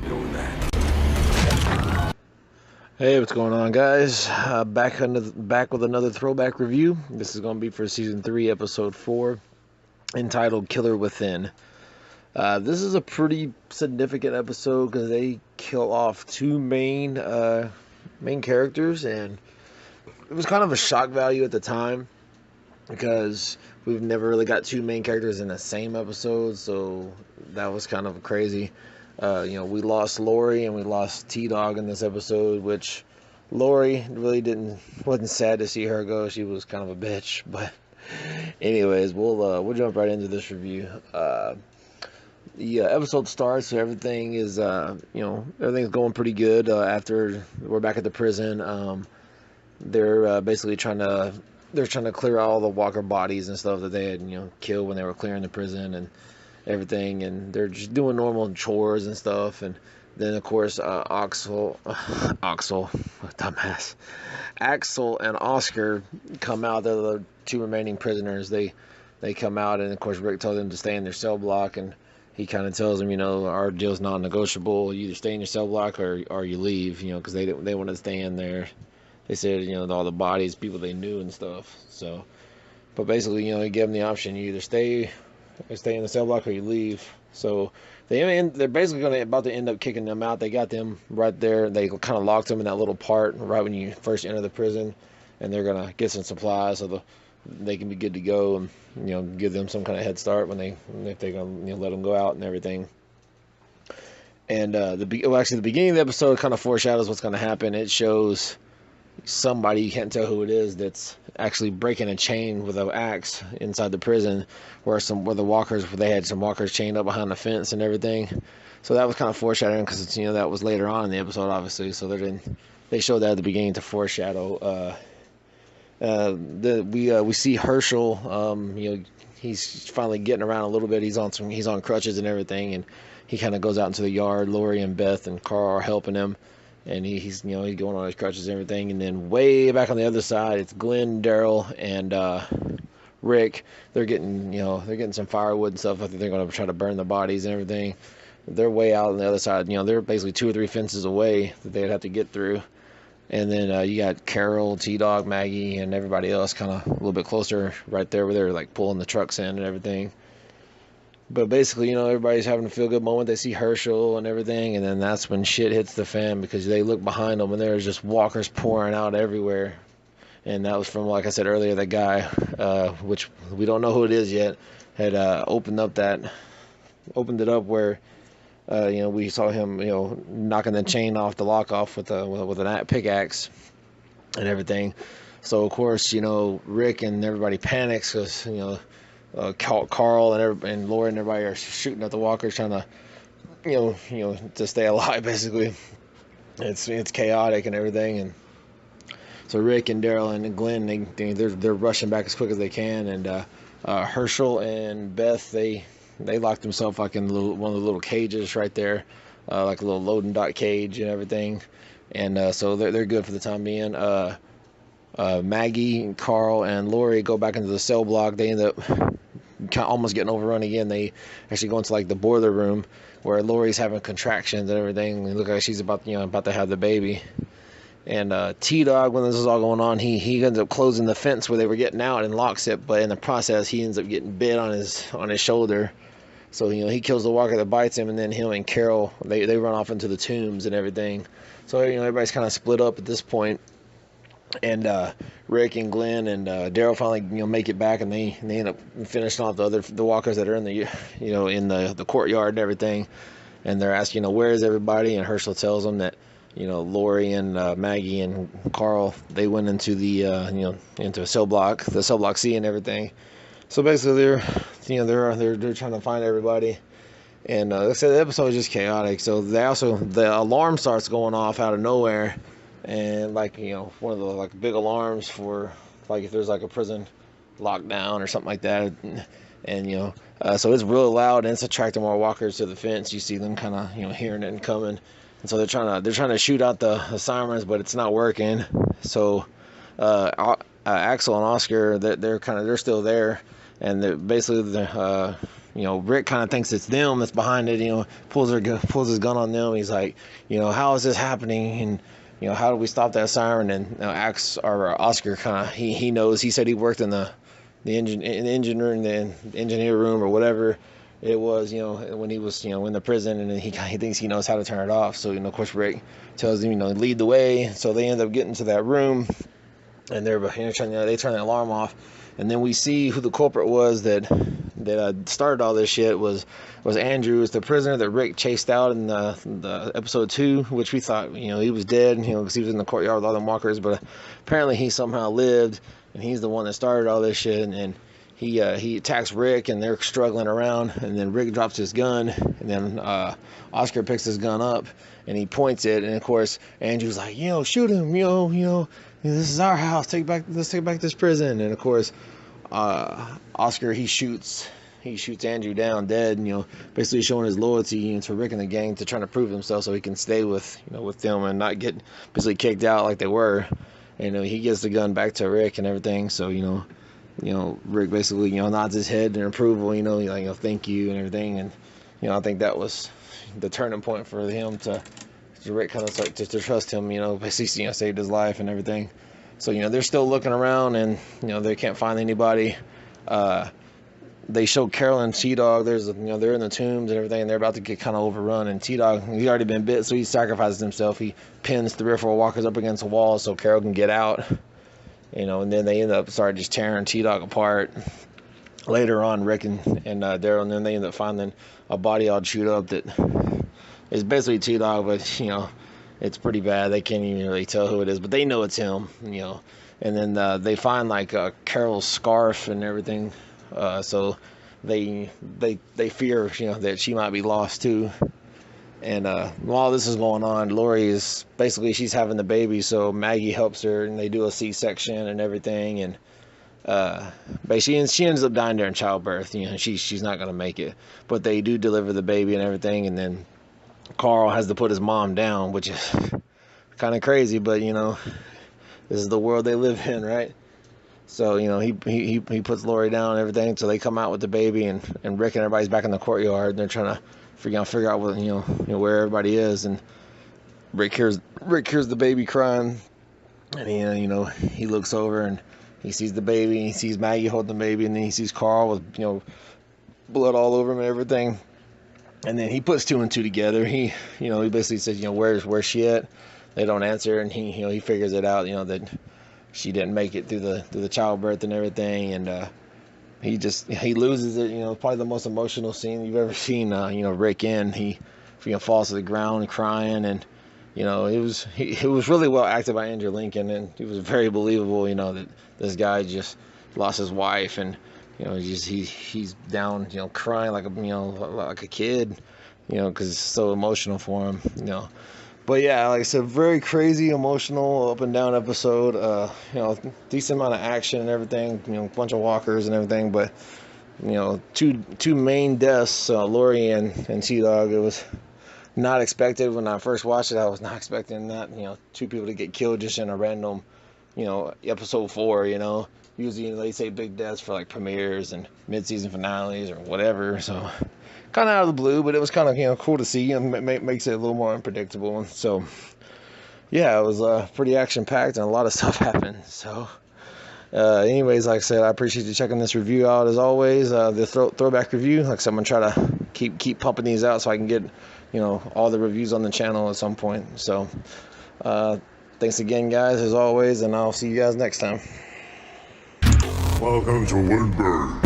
Know that. Hey, what's going on, guys? Back with another throwback review. This is going to be for season 3, episode 4, entitled "Killer Within." This is a pretty significant episode because they kill off two main characters, and it was kind of a shock value at the time because we've never really got two main characters in the same episode, so that was kind of crazy. We lost Lori and we lost T-Dog in this episode, which Lori really wasn't sad to see her go. She was kind of a bitch, but anyways, we'll jump right into this review. The episode starts, so everything is everything's going pretty good. After we're back at the prison, they're basically trying to clear all the walker bodies and stuff that they had killed when they were clearing the prison and everything, and they're just doing normal chores and stuff. And then of course Axel, dumbass, Axel and Oscar come out. They're the two remaining prisoners. They come out, and of course Rick tells them to stay in their cell block, and he kind of tells them, our deal's non-negotiable. You either stay in your cell block or you leave, because they want to stay in there. They said, all the bodies, people they knew and stuff. So, but basically, he gave them the option: you either stay in the cell block or you leave. So they're basically about to end up kicking them out. They got them right there. They kind of locked them in that little part right when you first enter the prison, and they're gonna get some supplies so they can be good to go, and give them some kind of head start if they're gonna let them go out and everything. And the beginning of the episode kind of foreshadows what's gonna happen. It shows somebody, you can't tell who it is, that's actually breaking a chain with an axe inside the prison, where they had some walkers chained up behind the fence and everything. So that was kind of foreshadowing, because it's that was later on in the episode, obviously. So they showed that at the beginning to foreshadow. We see Herschel. He's finally getting around a little bit. He's on crutches and everything, and he kind of goes out into the yard. Lori and Beth and Carl are helping him, and he's going on his crutches and everything. And then way back on the other side, it's Glenn, Daryl, and Rick. They're getting some firewood and stuff. I think they're going to try to burn the bodies and everything. They're way out on the other side. They're basically 2 or 3 fences away that they'd have to get through. And then you got Carol, T-Dog, Maggie, and everybody else kind of a little bit closer right there, where they're like pulling the trucks in and everything. But basically, everybody's having a feel-good moment. They see Herschel and everything, and then that's when shit hits the fan, because they look behind them, and there's just walkers pouring out everywhere. And that was from, like I said earlier, that guy, which we don't know who it is yet, had opened it up where, we saw him, knocking the chain off the lock off with an pickaxe and everything. So of course, Rick and everybody panics because Carl and Laura and everybody are shooting at the walkers, trying to to stay alive. Basically, it's chaotic and everything. And so Rick and Daryl and Glenn, they're rushing back as quick as they can. And Herschel and Beth, they locked themselves like in one of the little cages right there, like a little loading dock cage and everything. And so they're good for the time being. Maggie, Carl, and Lori go back into the cell block. They end up almost getting overrun again. They actually go into like the boiler room, where Lori's having contractions and everything. It looks like she's about to have the baby. And T-Dog, when this is all going on, he ends up closing the fence where they were getting out and locks it. But in the process, he ends up getting bit on his shoulder. So he kills the walker that bites him, and then him and Carol they run off into the tombs and everything. So everybody's kind of split up at this point. And Rick and Glenn and Daryl finally make it back, and they end up finishing off the walkers that are in the in the courtyard and everything. And they're asking where is everybody, and Herschel tells them that Lori and Maggie and Carl, they went into the into the cell block C and everything. So basically they're trying to find everybody. And like I said, the episode is just chaotic. So the alarm starts going off out of nowhere. And one of the big alarms for if there's a prison lockdown or something like that, and so it's really loud, and it's attracting more walkers to the fence. You see them kind of hearing it and coming, and so they're trying to shoot out the sirens, but it's not working. So Axel and Oscar, they're still there, and basically Rick kind of thinks it's them that's behind it. Pulls his gun on them. He's like, how is this happening? And how do we stop that siren? And Oscar kind of he knows. He said he worked in the engineer room or whatever it was, when he was in the prison, and he thinks he knows how to turn it off. So of course Rick tells him lead the way. So they end up getting to that room, and they turn the alarm off. And then we see who the culprit was that started all this shit was Andrew, the prisoner that Rick chased out in the episode 2, which we thought he was dead, because he was in the courtyard with all them walkers, but apparently he somehow lived, and he's the one that started all this shit. And he attacks Rick, and they're struggling around, and then Rick drops his gun, and then Oscar picks his gun up and he points it, and of course Andrew's like, shoot him, this is our house. Let's take back this prison. And of course, Oscar he shoots Andrew down dead. Basically showing his loyalty to Rick and the gang to trying to prove himself so he can stay with them and not get basically kicked out like they were. And he gives the gun back to Rick and everything. So Rick basically nods his head in approval. Thank you and everything. And I think that was the turning point for him to Rick kind of start to trust him, basically, saved his life and everything. So, they're still looking around, and, they can't find anybody. They show Carol and T-Dog. There's, they're in the tombs and everything, and they're about to get kind of overrun. And T-Dog, he's already been bit, so he sacrifices himself. He pins 3 or 4 walkers up against a wall so Carol can get out. And then they end up just tearing T-Dog apart. Later on, Rick and Daryl, and then they end up finding a body all chewed up that is basically T-Dog, but it's pretty bad. They can't even really tell who it is, but they know it's him. And then they find Carol's scarf and everything, so they fear that she might be lost too. And while this is going on, Lori is basically she's having the baby, so Maggie helps her, and they do a C-section and everything, and but she ends up dying during childbirth. She's not gonna make it, but they do deliver the baby and everything, and then Carl has to put his mom down, which is kind of crazy, but this is the world they live in, right? So he puts Lori down and everything, so they come out with the baby, and Rick and everybody's back in the courtyard, and they're trying to figure out what where everybody is. And Rick hears the baby crying, and he looks over and he sees the baby, he sees Maggie holding the baby, and then he sees Carl with blood all over him and everything. And then he puts 2 and 2 together. He basically says, where's she at? They don't answer, and he figures it out, that she didn't make it through the childbirth and everything, and he loses it. Probably the most emotional scene you've ever seen. Rick in. He falls to the ground crying, and it was really well acted by Andrew Lincoln, and it was very believable. That this guy just lost his wife, and he's down, crying like a kid, because it's so emotional for him, But yeah, like I said, very crazy, emotional, up and down episode. Decent amount of action and everything. A bunch of walkers and everything. But two main deaths, Lori and T-Dog. It was not expected when I first watched it. I was not expecting that. 2 people to get killed just in a random, episode 4. Usually they say big deaths for premieres and mid-season finales or whatever. So kind of out of the blue, but it was kind of cool to see, and makes it a little more unpredictable. So yeah, it was pretty action packed, and a lot of stuff happened. So anyways, like I said, I appreciate you checking this review out as always. The throwback review, like I said, I'm gonna try to keep pumping these out so I can get all the reviews on the channel at some point. So thanks again, guys, as always, and I'll see you guys next time. Welcome to Woodburn.